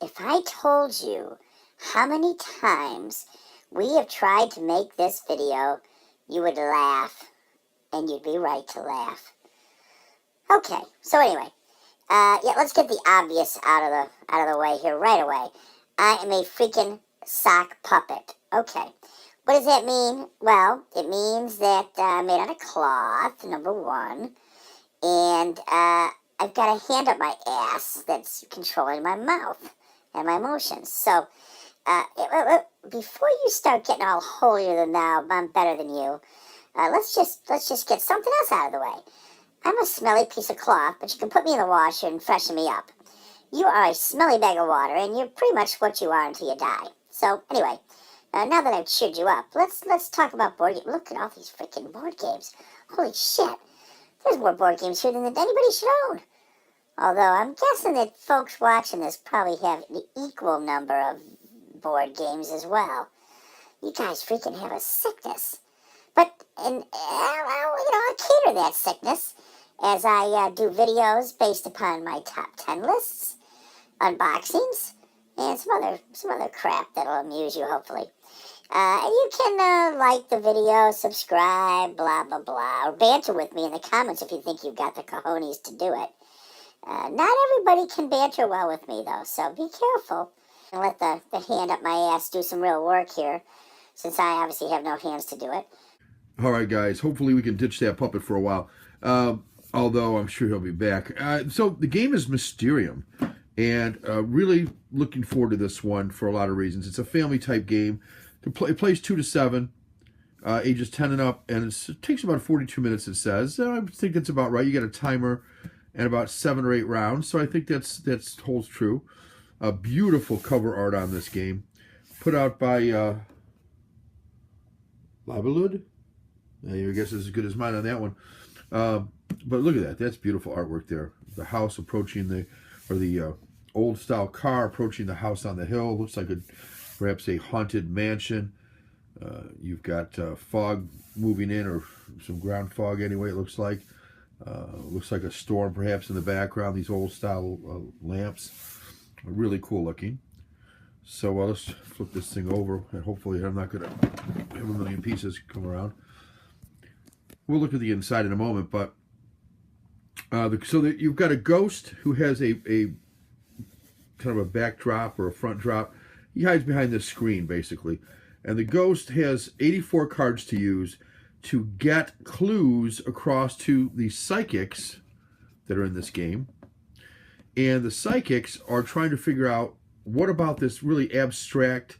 if I told you how many times we have tried to make this video, you would laugh, and you'd be right to laugh. Okay, so anyway, yeah, let's get the obvious out of the way here right away. I am a freaking sock puppet. Okay, what does that mean? Well, it means that I'm made out of cloth, number one, and I've got a hand up my ass that's controlling my mouth and my emotions. So, before you start getting all holier than thou, I'm better than you. Let's just get something else out of the way. I'm a smelly piece of cloth, but you can put me in the washer and freshen me up. You are a smelly bag of water, and you're pretty much what you are until you die. So, anyway, now that I've cheered you up, let's talk about board games. Look at all these freaking board games. Holy shit. There's more board games here than anybody should own. Although I'm guessing that folks watching this probably have an equal number of board games as well. You guys freaking have a sickness. But, I cater that sickness as I do videos based upon my top 10 lists, unboxings, and some other crap that'll amuse you, hopefully. And you can like the video, subscribe, blah, blah, blah, or banter with me in the comments if you think you've got the cojones to do it. Not everybody can banter well with me, though, so be careful. And let the hand up my ass do some real work here, since I obviously have no hands to do it. All right, guys. Hopefully we can ditch that puppet for a while, although I'm sure he'll be back. So the game is Mysterium, and really looking forward to this one for a lot of reasons. It's a family-type game. It plays 2 to 7, ages 10 and up, and it takes about 42 minutes, it says. I think that's about right. You get a timer and about 7 or 8 rounds, so I think that holds true. Beautiful cover art on this game, put out by Labelud. I guess it's as good as mine on that one. But look at that. That's beautiful artwork there. The house approaching the old style car approaching the house on the hill. Looks like perhaps a haunted mansion. You've got fog moving in, or some ground fog anyway, it looks like. Looks like a storm perhaps in the background. These old style lamps are really cool looking. So let's flip this thing over, and hopefully I'm not going to have a million pieces come around. We'll look at the inside in a moment, but you've got a ghost who has a kind of a backdrop or a front drop. He hides behind this screen, basically. And the ghost has 84 cards to use to get clues across to the psychics that are in this game. And the psychics are trying to figure out what about this really abstract,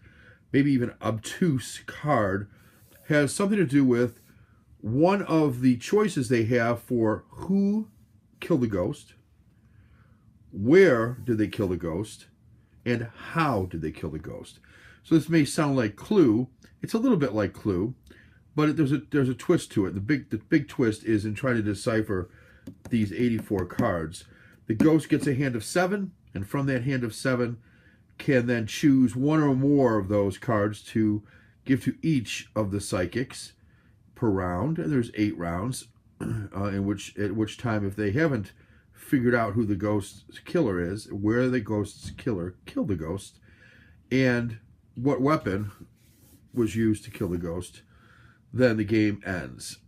maybe even obtuse card has something to do with one of the choices they have for who killed the ghost, where did they kill the ghost, and how did they kill the ghost. So this may sound like Clue. It's a little bit like Clue, but there's a twist to it. The big twist is in trying to decipher these 84 cards. The ghost gets a hand of 7, and from that hand of 7 can then choose one or more of those cards to give to each of the psychics per round, and there's 8 rounds, at which time, if they haven't figured out who the ghost's killer is, where the ghost's killer killed the ghost, and what weapon was used to kill the ghost, then the game ends.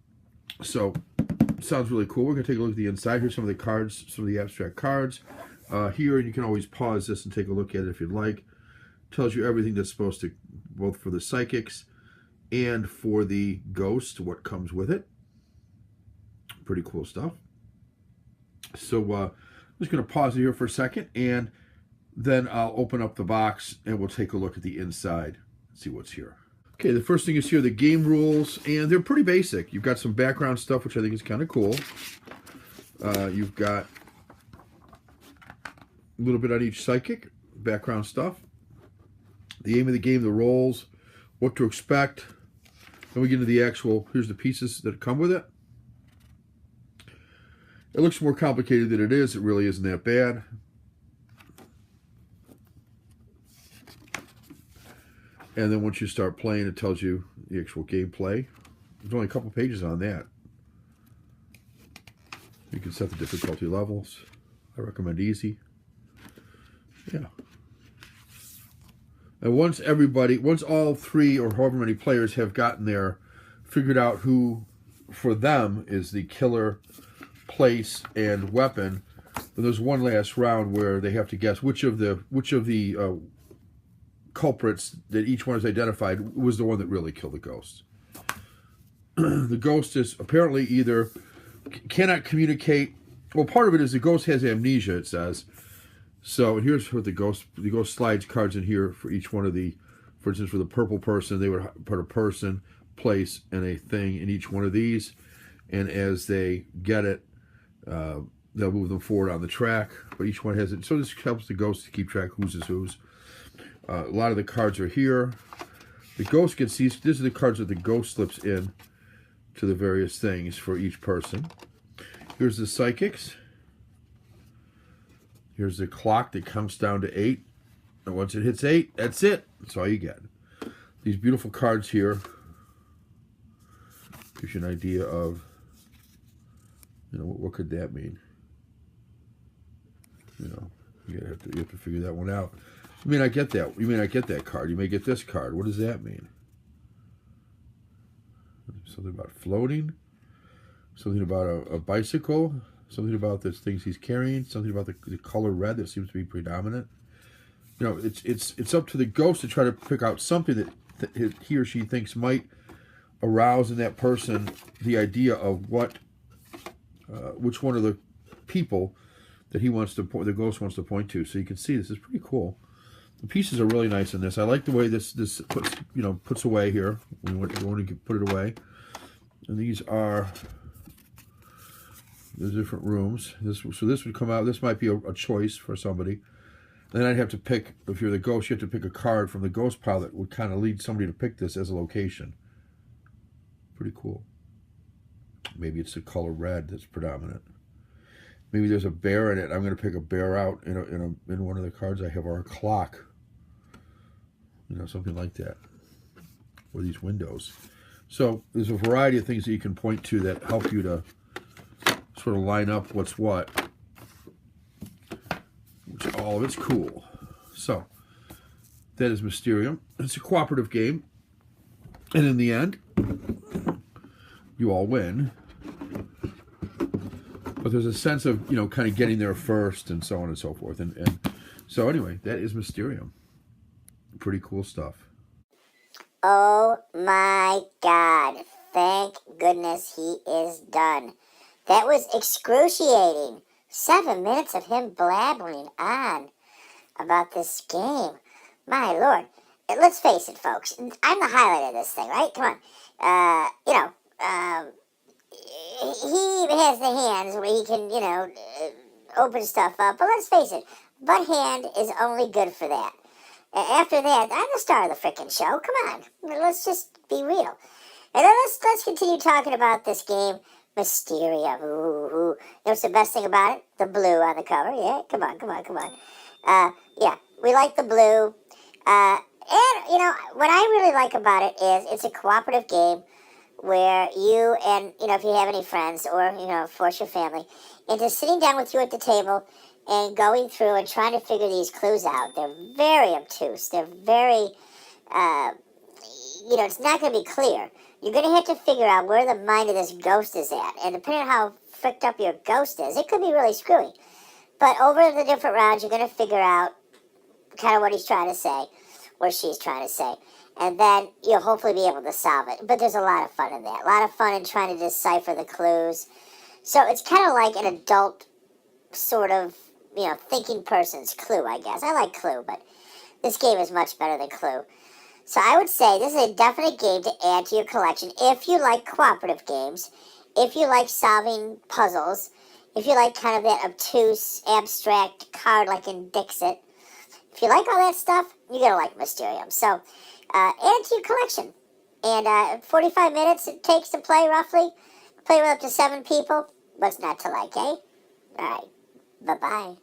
So, sounds really cool. We're going to take a look at the inside. Here's some of the cards, some of the abstract cards. Here, and you can always pause this and take a look at it if you'd like. Tells you everything that's supposed to, both for the psychics and for the ghost, what comes with it. Pretty cool stuff. So I'm just going to pause it here for a second, and then I'll open up the box and we'll take a look at the inside and see what's here. Okay, the first thing is here, the game rules, and they're pretty basic. You've got some background stuff, which I think is kind of cool. You've got a little bit on each psychic, background stuff. The aim of the game, the roles, what to expect. Then we get into the actual, here's the pieces that come with it. It looks more complicated than it is. It really isn't that bad. And then once you start playing, it tells you the actual gameplay. There's only a couple pages on that. You can set the difficulty levels. I recommend easy. Yeah. And once all three or however many players have gotten there, figured out who for them is the killer, place, and weapon, then there's one last round where they have to guess which of the culprits that each one has identified was the one that really killed the ghost. The ghost is apparently either cannot communicate. Well, part of it is the ghost has amnesia, it says. So here's what the ghost slides cards in here for each one of the, for instance, for the purple person, they would put a person, place, and a thing in each one of these. And as they get it, they'll move them forward on the track. But each one has it. So this helps the ghost to keep track whose is whose. A lot of the cards are here. The ghost gets these. These are the cards that the ghost slips in to the various things for each person. Here's the psychics. Here's the clock that counts down to 8. And once it hits 8, that's it. That's all you get. These beautiful cards here gives you an idea of, what could that mean? You have to figure that one out. You may not get that. You may not get that card. You may get this card. What does that mean? Something about floating. Something about a bicycle. Something about the things he's carrying. Something about the color red that seems to be predominant. It's up to the ghost to try to pick out something that he or she thinks might arouse in that person the idea of which one of the people that the ghost wants to point to. So you can see this is pretty cool. The pieces are really nice in this. I like the way this puts away here. We want to put it away. And these are the different rooms. So this would come out. This might be a choice for somebody. Then I'd have to pick, if you're the ghost, you have to pick a card from the ghost pile that would kind of lead somebody to pick this as a location. Pretty cool. Maybe it's the color red that's predominant. Maybe there's a bear in it. I'm going to pick a bear out in one of the cards I have, or a clock. Something like that. Or these windows. So there's a variety of things that you can point to that help you to sort of line up what's what. Which all of it's cool. So that is Mysterium. It's a cooperative game. And in the end, you all win. But there's a sense of, kind of getting there first and so on and so forth. And so anyway, that is Mysterium. Pretty cool stuff. Oh my God. Thank goodness he is done. That was excruciating. 7 minutes of him blabbering on about this game. My Lord. Let's face it, folks. I'm the highlight of this thing, right? Come on. He has the hands where he can, open stuff up. But let's face it, butt hand is only good for that. After that, I'm the star of the frickin' show. Come on. Let's just be real. And then let's continue talking about this game, Mysterium. Ooh. What's the best thing about it? The blue on the cover. Yeah, come on. Yeah, we like the blue. And, what I really like about it is it's a cooperative game where you and, if you have any friends or, force your family into sitting down with you at the table and going through and trying to figure these clues out. They're very obtuse. They're very, it's not going to be clear. You're going to have to figure out where the mind of this ghost is at. And depending on how fricked up your ghost is, it could be really screwy. But over the different rounds, you're going to figure out kind of what he's trying to say, or she's trying to say. And then you'll hopefully be able to solve it. But there's a lot of fun in that. A lot of fun in trying to decipher the clues. So it's kind of like an adult sort of, thinking person's Clue, I guess. I like Clue, but this game is much better than Clue. So I would say this is a definite game to add to your collection if you like cooperative games, if you like solving puzzles, if you like kind of that obtuse, abstract card like in Dixit. If you like all that stuff, you're going to like Mysterium. So add it to your collection. And 45 minutes it takes to play roughly. Play with up to 7 people. What's not to like, eh? All right. Bye-bye.